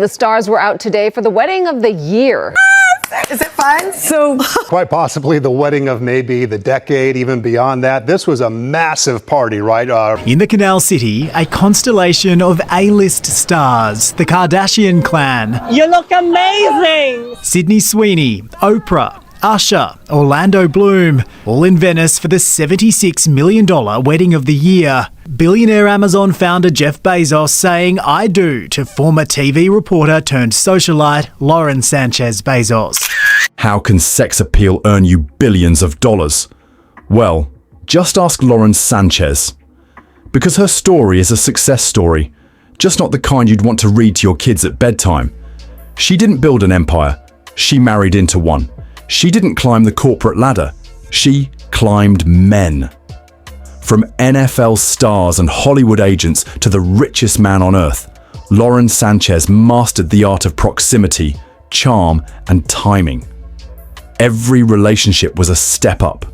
The stars were out today for the wedding of the year. Is it fun? So quite possibly the wedding of maybe the decade, even beyond that. This was a massive party, right? In the Canal City, a constellation of A-list stars, the Kardashian clan. You look amazing! Sydney Sweeney, Oprah, Usher, Orlando Bloom, all in Venice for the $76 million wedding of the year. Billionaire Amazon founder Jeff Bezos saying "I do" to former TV reporter turned socialite Lauren Sanchez Bezos. How can sex appeal earn you billions of dollars? Well, just ask Lauren Sanchez. Because her story is a success story, just not the kind you'd want to read to your kids at bedtime. She didn't build an empire, she married into one. She didn't climb the corporate ladder, she climbed men. From NFL stars and Hollywood agents to the richest man on earth, Lauren Sanchez mastered the art of proximity, charm, and timing. Every relationship was a step up,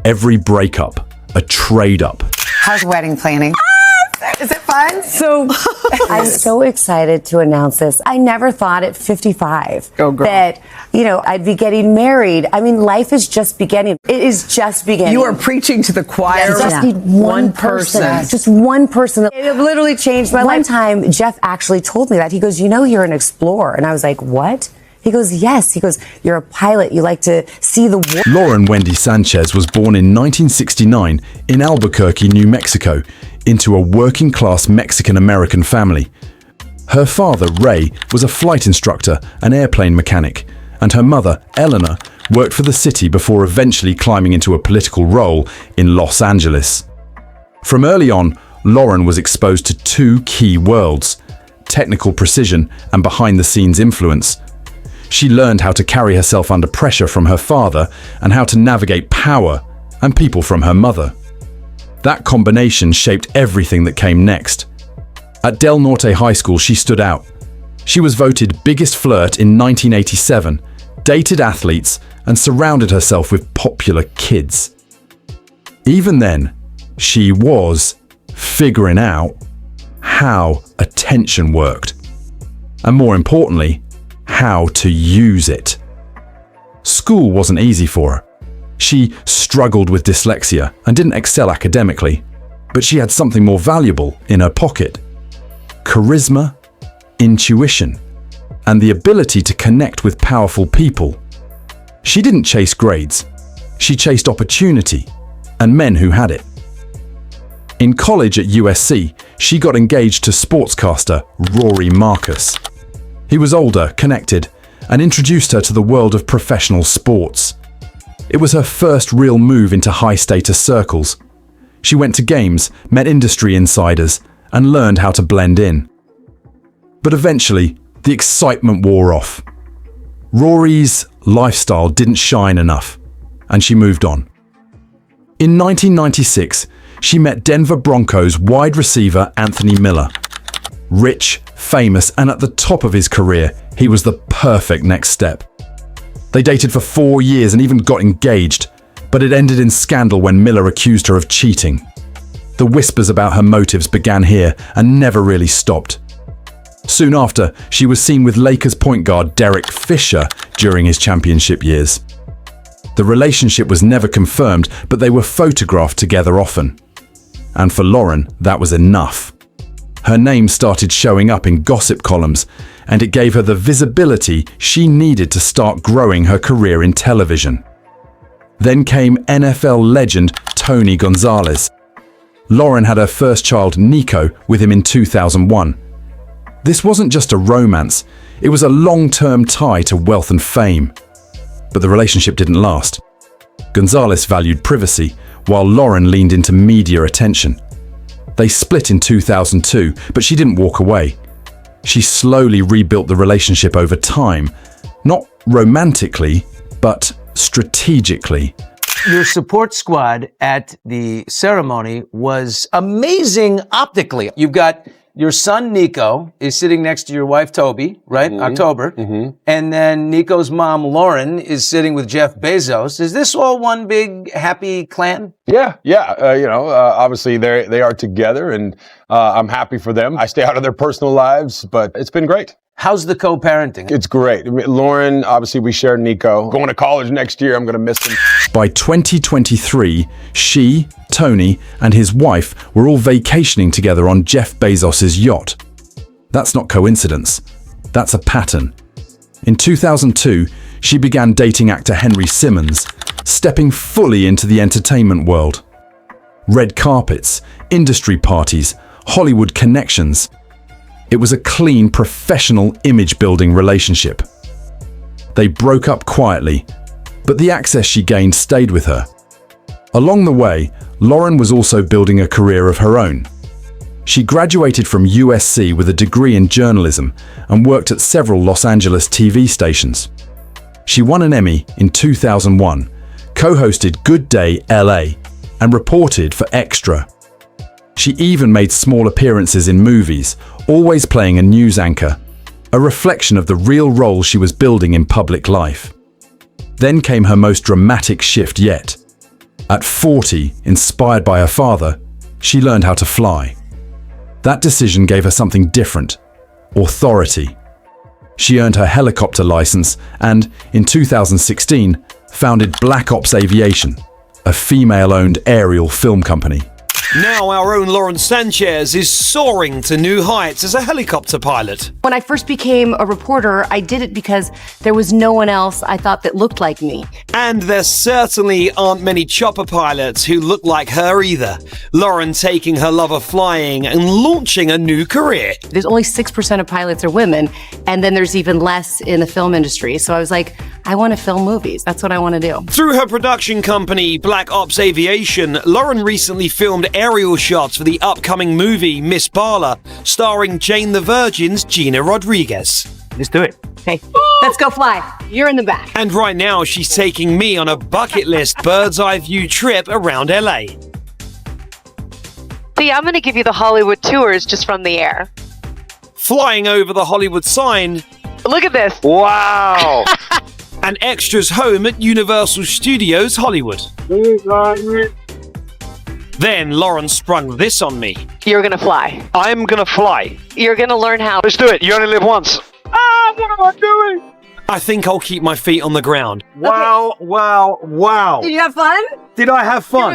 every breakup a trade up. How's wedding planning? Is it fun? So I'm so excited to announce this. I never thought at 55 that, I'd be getting married. I mean, life is just beginning. It is just beginning. You are preaching to the choir. I just need one person. Just one person. It literally changed my life. One time, Jeff actually told me that. He goes, you're an explorer. And I was like, what? He goes, yes. He goes, you're a pilot. You like to see the world. Lauren Wendy Sanchez was born in 1969 in Albuquerque, New Mexico, into a working-class Mexican-American family. Her father, Ray, was a flight instructor and airplane mechanic, and her mother, Eleanor, worked for the city before eventually climbing into a political role in Los Angeles. From early on, Lauren was exposed to two key worlds: technical precision and behind-the-scenes influence. She learned how to carry herself under pressure from her father and how to navigate power and people from her mother. That combination shaped everything that came next. At Del Norte High School, she stood out. She was voted biggest flirt in 1987, dated athletes, and surrounded herself with popular kids. Even then, she was figuring out how attention worked. And more importantly, how to use it. School wasn't easy for her. She struggled with dyslexia and didn't excel academically, but she had something more valuable in her pocket: charisma, intuition, and the ability to connect with powerful people. She didn't chase grades, she chased opportunity and men who had it. In college at USC, she got engaged to sportscaster Rory Marcus. He was older, connected, and introduced her to the world of professional sports. It was her first real move into high-status circles. She went to games, met industry insiders, and learned how to blend in. But eventually, the excitement wore off. Rory's lifestyle didn't shine enough, and she moved on. In 1996, she met Denver Broncos wide receiver Anthony Miller. Rich, famous, and at the top of his career, he was the perfect next step. They dated for 4 years and even got engaged, but it ended in scandal when Miller accused her of cheating. The whispers about her motives began here and never really stopped. Soon after, she was seen with Lakers point guard Derek Fisher during his championship years. The relationship was never confirmed, but they were photographed together often. And for Lauren, that was enough. Her name started showing up in gossip columns, and it gave her the visibility she needed to start growing her career in television. Then came NFL legend Tony Gonzalez. Lauren had her first child, Nico, with him in 2001. This wasn't just a romance, it was a long-term tie to wealth and fame. But the relationship didn't last. Gonzalez valued privacy, while Lauren leaned into media attention. They split in 2002, but she didn't walk away. She slowly rebuilt the relationship over time, not romantically, but strategically. Your support squad at the ceremony was amazing optically. You've got your son, Nico, is sitting next to your wife, Toby, right? Mm-hmm. October. Mm-hmm. And then Nico's mom, Lauren, is sitting with Jeff Bezos. Is this all one big happy clan? Yeah. Obviously they are together, and I'm happy for them. I stay out of their personal lives, but it's been great. How's the co-parenting? It's great. I mean, Lauren, obviously we share Nico. Going to college next year, I'm going to miss him. By 2023, she, Tony, and his wife were all vacationing together on Jeff Bezos' yacht. That's not coincidence. That's a pattern. In 2002, she began dating actor Henry Simmons, stepping fully into the entertainment world. Red carpets, industry parties, Hollywood connections. It was a clean, professional, image-building relationship. They broke up quietly, but the access she gained stayed with her. Along the way, Lauren was also building a career of her own. She graduated from USC with a degree in journalism and worked at several Los Angeles TV stations. She won an Emmy in 2001, co-hosted Good Day LA, and reported for Extra. She even made small appearances in movies, always playing a news anchor, a reflection of the real role she was building in public life. Then came her most dramatic shift yet. At 40, inspired by her father, she learned how to fly. That decision gave her something different: authority. She earned her helicopter license and, in 2016, founded Black Ops Aviation, a female-owned aerial film company. Now our own Lauren Sanchez is soaring to new heights as a helicopter pilot. When I first became a reporter, I did it because there was no one else I thought that looked like me. And there certainly aren't many chopper pilots who look like her either. Lauren taking her love of flying and launching a new career. There's only 6% of pilots are women, and then there's even less in the film industry. So I was like, I want to film movies. That's what I want to do. Through her production company, Black Ops Aviation, Lauren recently filmed aerial shots for the upcoming movie Miss Bala, starring Jane the Virgin's Gina Rodriguez. Let's do it. Okay, let's go fly. You're in the back. And right now, she's taking me on a bucket list bird's eye view trip around LA. See, I'm going to give you the Hollywood tours just from the air. Flying over the Hollywood sign. Look at this. Wow. And Extra's home at Universal Studios Hollywood. Then Lauren sprung this on me. You're going to fly. I'm going to fly. You're going to learn how. Let's do it. You only live once. Ah, what am I doing? I think I'll keep my feet on the ground. Wow, wow, wow. Did you have fun? Did I have fun?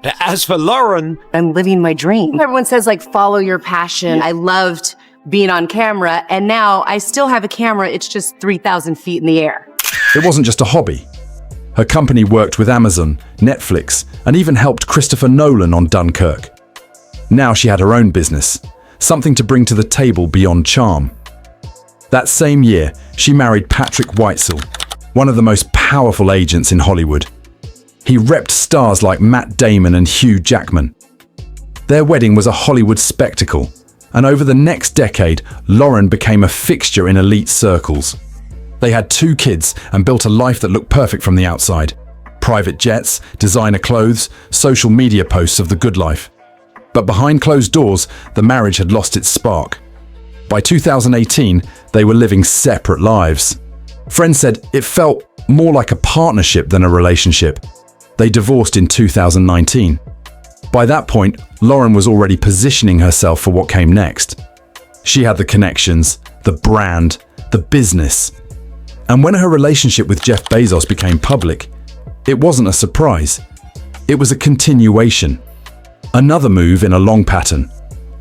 But as for Lauren, I'm living my dream. Everyone says, like, follow your passion. I loved being on camera, and now I still have a camera. It's just 3,000 feet in the air. It wasn't just a hobby. Her company worked with Amazon, Netflix, and even helped Christopher Nolan on Dunkirk. Now she had her own business, something to bring to the table beyond charm. That same year, she married Patrick Whitesell, one of the most powerful agents in Hollywood. He repped stars like Matt Damon and Hugh Jackman. Their wedding was a Hollywood spectacle, and over the next decade, Lauren became a fixture in elite circles. They had 2 kids and built a life that looked perfect from the outside. Private jets, designer clothes, social media posts of the good life. But behind closed doors, the marriage had lost its spark. By 2018, they were living separate lives. Friends said it felt more like a partnership than a relationship. They divorced in 2019. By that point, Lauren was already positioning herself for what came next. She had the connections, the brand, the business. And when her relationship with Jeff Bezos became public, it wasn't a surprise. It was a continuation. Another move in a long pattern,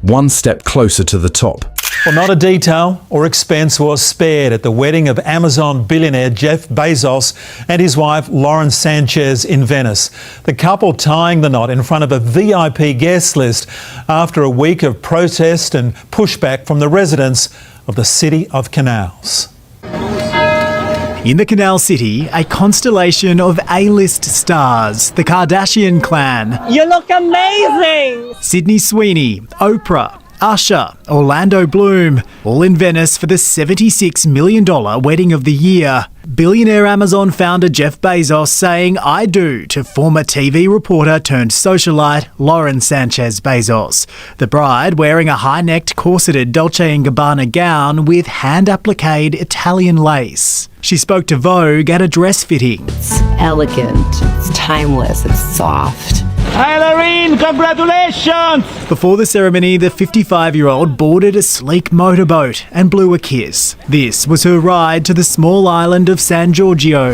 one step closer to the top. Well, not a detail or expense was spared at the wedding of Amazon billionaire Jeff Bezos and his wife Lauren Sanchez in Venice. The couple tying the knot in front of a VIP guest list after a week of protest and pushback from the residents of the city of canals. In the Canal City, a constellation of A-list stars, the Kardashian clan. You look amazing! Sydney Sweeney, Oprah, Usher, Orlando Bloom, all in Venice for the $76 million wedding of the year. Billionaire Amazon founder Jeff Bezos saying "I do" to former TV reporter turned socialite Lauren Sanchez Bezos. The bride wearing a high-necked corseted Dolce & Gabbana gown with hand-appliqued Italian lace. She spoke to Vogue at a dress fitting. It's elegant, it's timeless, it's soft. Hi, Lorraine, congratulations! Before the ceremony, the 55-year-old boarded a sleek motorboat and blew a kiss. This was her ride to the small island of San Giorgio.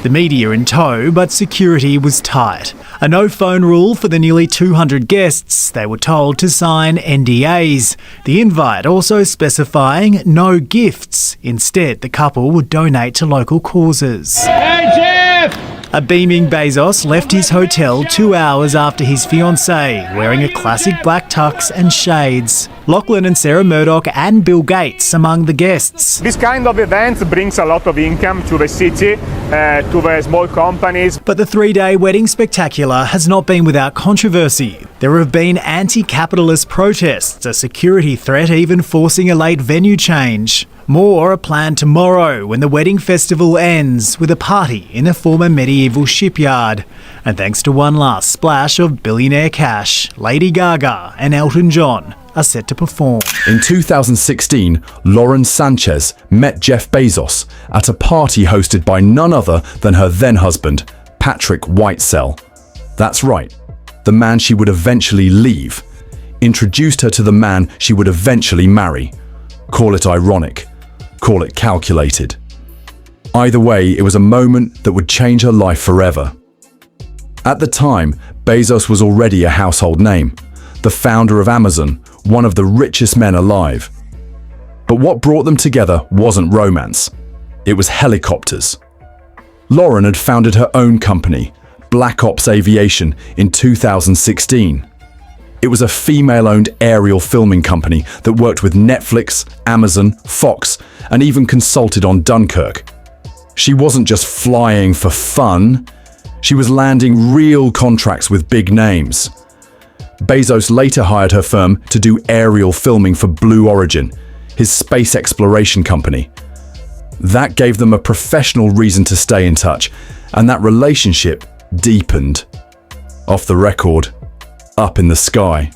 The media in tow, but security was tight. A no-phone rule for the nearly 200 guests. They were told to sign NDAs. The invite also specifying no gifts. Instead, the couple would donate to local causes. Hey, Jeff! A beaming Bezos left his hotel 2 hours after his fiancée, wearing a classic black tux and shades. Lachlan and Sarah Murdoch and Bill Gates among the guests. This kind of event brings a lot of income to the city, to the small companies. But the three-day wedding spectacular has not been without controversy. There have been anti-capitalist protests, a security threat even forcing a late venue change. More are planned tomorrow when the wedding festival ends with a party in a former medieval shipyard. And thanks to one last splash of billionaire cash, Lady Gaga and Elton John are set to perform. In 2016, Lauren Sanchez met Jeff Bezos at a party hosted by none other than her then-husband, Patrick Whitesell. That's right, the man she would eventually leave. Introduced her to the man she would eventually marry. Call it ironic. Call it calculated. Either way, it was a moment that would change her life forever. At the time, Bezos was already a household name, the founder of Amazon, one of the richest men alive. But what brought them together wasn't romance. It was helicopters. Lauren had founded her own company, Black Ops Aviation, in 2016. It was a female-owned aerial filming company that worked with Netflix, Amazon, Fox, and even consulted on Dunkirk. She wasn't just flying for fun, she was landing real contracts with big names. Bezos later hired her firm to do aerial filming for Blue Origin, his space exploration company. That gave them a professional reason to stay in touch, and that relationship deepened. Off the record, up in the sky.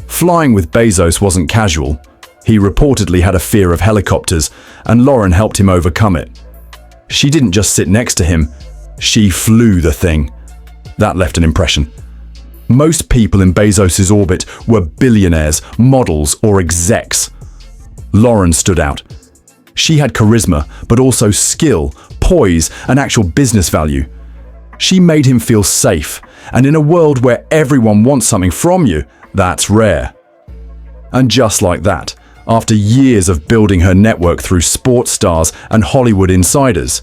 Flying with Bezos wasn't casual. He reportedly had a fear of helicopters, and Lauren helped him overcome it. She didn't just sit next to him, she flew the thing. That left an impression. Most people in Bezos' orbit were billionaires, models, or execs. Lauren stood out. She had charisma, but also skill, poise, and actual business value. She made him feel safe, and in a world where everyone wants something from you, that's rare. And just like that, after years of building her network through sports stars and Hollywood insiders,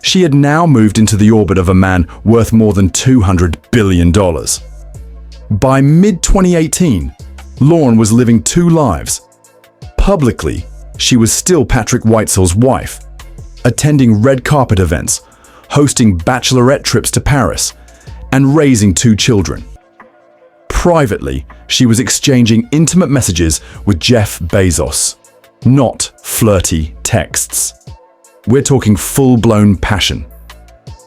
she had now moved into the orbit of a man worth more than $200 billion. By mid-2018, Lauren was living two lives. Publicly, she was still Patrick Whitesell's wife, attending red carpet events, hosting bachelorette trips to Paris, and raising two children. Privately, she was exchanging intimate messages with Jeff Bezos, not flirty texts. We're talking full-blown passion.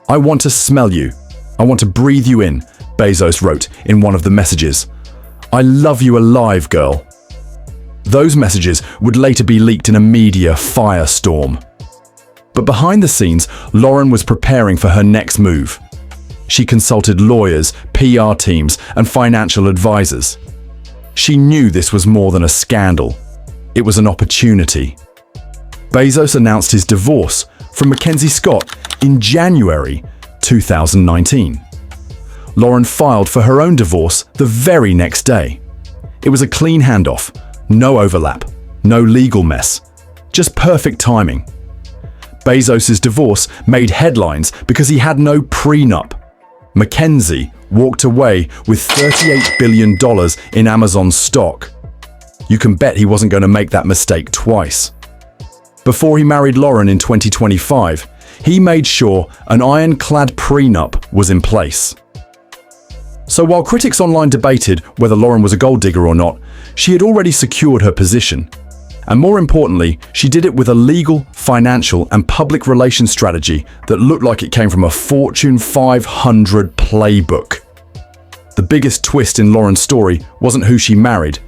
"I want to smell you. I want to breathe you in," Bezos wrote in one of the messages. "I love you alive, girl." Those messages would later be leaked in a media firestorm. But behind the scenes, Lauren was preparing for her next move. She consulted lawyers, PR teams, and financial advisors. She knew this was more than a scandal. It was an opportunity. Bezos announced his divorce from Mackenzie Scott in January 2019. Lauren filed for her own divorce the very next day. It was a clean handoff, no overlap, no legal mess, just perfect timing. Bezos' divorce made headlines because he had no prenup. Mackenzie walked away with $38 billion in Amazon stock. You can bet he wasn't going to make that mistake twice. Before he married Lauren in 2025, he made sure an ironclad prenup was in place. So while critics online debated whether Lauren was a gold digger or not, she had already secured her position. And more importantly, she did it with a legal, financial, and public relations strategy that looked like it came from a Fortune 500 playbook. The biggest twist in Lauren's story wasn't who she married,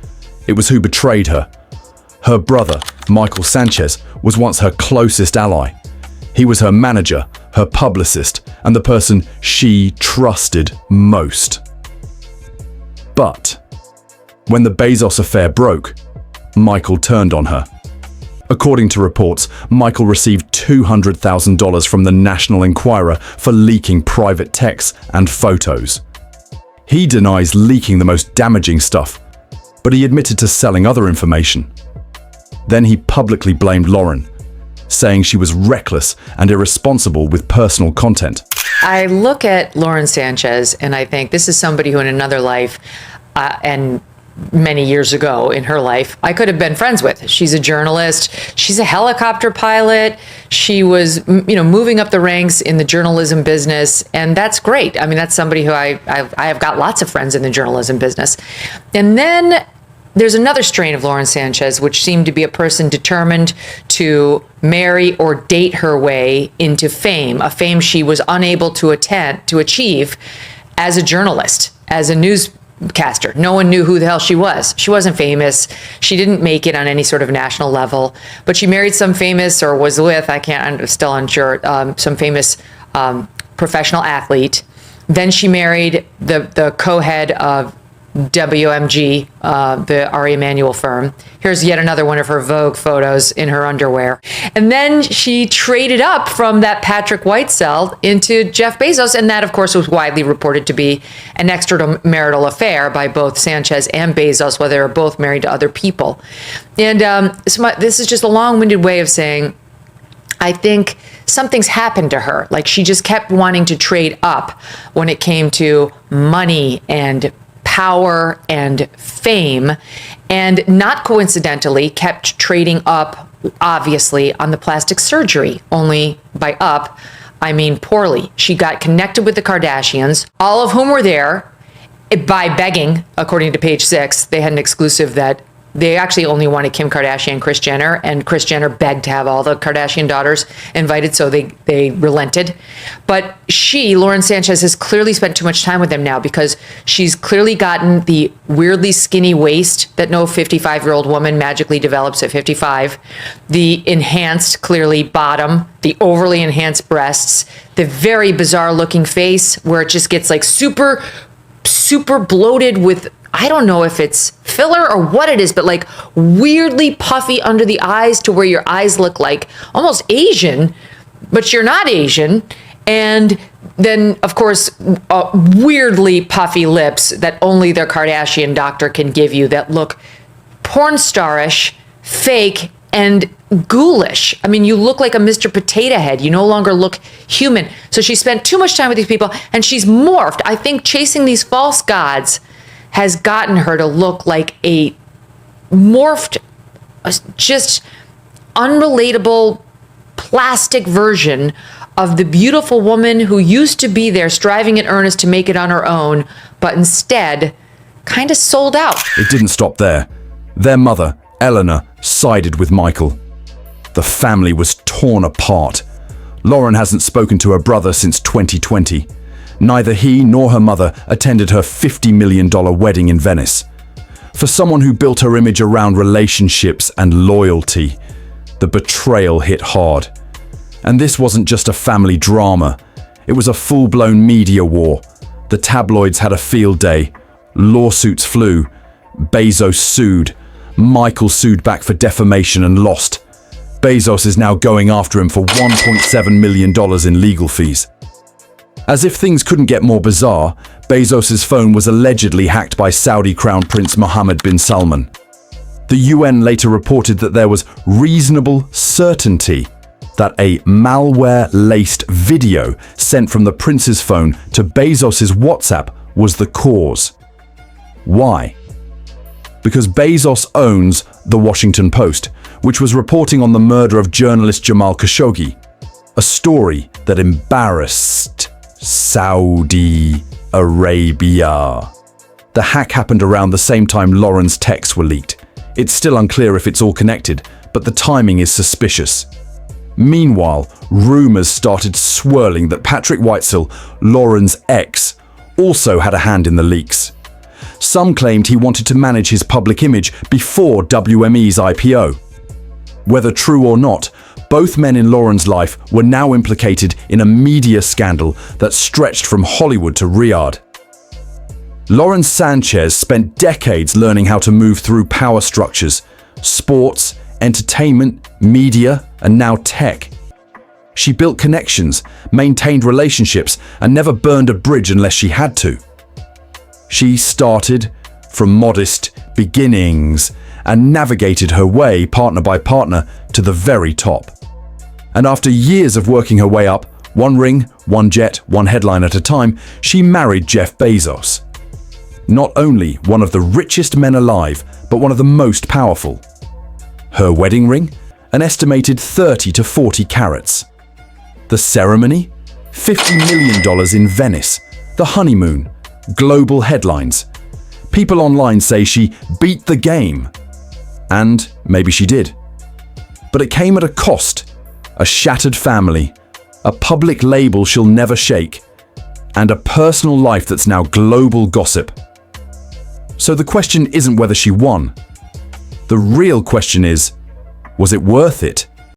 it was who betrayed her. Her brother, Michael Sanchez, was once her closest ally. He was her manager, her publicist, and the person she trusted most. But when the Bezos affair broke, Michael turned on her. According to reports, Michael received $200,000 from the National Enquirer for leaking private texts and photos. He denies leaking the most damaging stuff, but he admitted to selling other information. Then he publicly blamed Lauren, saying she was reckless and irresponsible with personal content. I look at Lauren Sanchez and I think this is somebody who in another life and many years ago in her life, I could have been friends with. She's a journalist. She's a helicopter pilot. She was, moving up the ranks in the journalism business. And that's great. I mean, that's somebody who I have got lots of friends in the journalism business. And then there's another strain of Lauren Sanchez, which seemed to be a person determined to marry or date her way into fame, a fame she was unable to achieve as a journalist, as a newscaster. No one knew who the hell she was. She wasn't famous. She didn't make it on any sort of national level, but she married some famous, or was with, I'm still unsure, some famous professional athlete. Then she married the co-head of WMG, the Ari Emanuel firm. Here's yet another one of her Vogue photos in her underwear. And then she traded up from that Patrick Whitesell into Jeff Bezos, and that, of course, was widely reported to be an extramarital affair by both Sanchez and Bezos, where they were both married to other people. And this is just a long-winded way of saying, I think something's happened to her. Like, she just kept wanting to trade up when it came to money and power and fame, and not coincidentally kept trading up, obviously, on the plastic surgery. Only by up, I mean poorly. She got connected with the Kardashians, all of whom were there by begging, according to Page 6. They had an exclusive that they actually only wanted Kim Kardashian and Kris Jenner, and Kris Jenner begged to have all the Kardashian daughters invited, so they relented. But Lauren Sanchez, has clearly spent too much time with them now, because she's clearly gotten the weirdly skinny waist that no 55-year-old woman magically develops at 55, the enhanced, clearly, bottom, the overly enhanced breasts, the very bizarre-looking face where it just gets like super bloated with, I don't know if it's filler or what it is, but like weirdly puffy under the eyes to where your eyes look like almost Asian, but you're not Asian. And then, of course, weirdly puffy lips that only their Kardashian doctor can give you, that look porn starish, fake, and ghoulish. I mean, you look like a Mr. Potato Head. You no longer look human. So she spent too much time with these people, and she's morphed. I think chasing these false gods has gotten her to look like a morphed, just unrelatable plastic version of the beautiful woman who used to be there striving in earnest to make it on her own, but instead kind of sold out. It didn't stop there. Their mother, Eleanor, sided with Michael. The family was torn apart. Lauren hasn't spoken to her brother since 2020. Neither he nor her mother attended her $50 million wedding in Venice. For someone who built her image around relationships and loyalty, the betrayal hit hard. And this wasn't just a family drama. It was a full-blown media war. The tabloids had a field day. Lawsuits flew. Bezos sued. Michael sued back for defamation and lost. Bezos is now going after him for $1.7 million in legal fees. As if things couldn't get more bizarre, Bezos' phone was allegedly hacked by Saudi Crown Prince Mohammed bin Salman. The UN later reported that there was reasonable certainty that a malware-laced video sent from the prince's phone to Bezos' WhatsApp was the cause. Why? Because Bezos owns The Washington Post, which was reporting on the murder of journalist Jamal Khashoggi, a story that embarrassed Saudi Arabia. The hack happened around the same time Lauren's texts were leaked. It's still unclear if it's all connected, but the timing is suspicious. Meanwhile, rumors started swirling that Patrick Whitesell, Lauren's ex, also had a hand in the leaks. Some claimed he wanted to manage his public image before WME's IPO. Whether true or not, Both men in Lauren's life were now implicated in a media scandal that stretched from Hollywood to Riyadh. Lauren Sanchez spent decades learning how to move through power structures, sports, entertainment, media, and now tech. She built connections, maintained relationships, and never burned a bridge unless she had to. She started from modest beginnings and navigated her way, partner by partner, to the very top. And after years of working her way up, one ring, one jet, one headline at a time, she married Jeff Bezos. Not only one of the richest men alive, but one of the most powerful. Her wedding ring, an estimated 30 to 40 carats. The ceremony, $50 million in Venice. The honeymoon, global headlines. People online say she beat the game. And maybe she did. But it came at a cost. A shattered family, a public label she'll never shake, and a personal life that's now global gossip. So the question isn't whether she won. The real question is, was it worth it?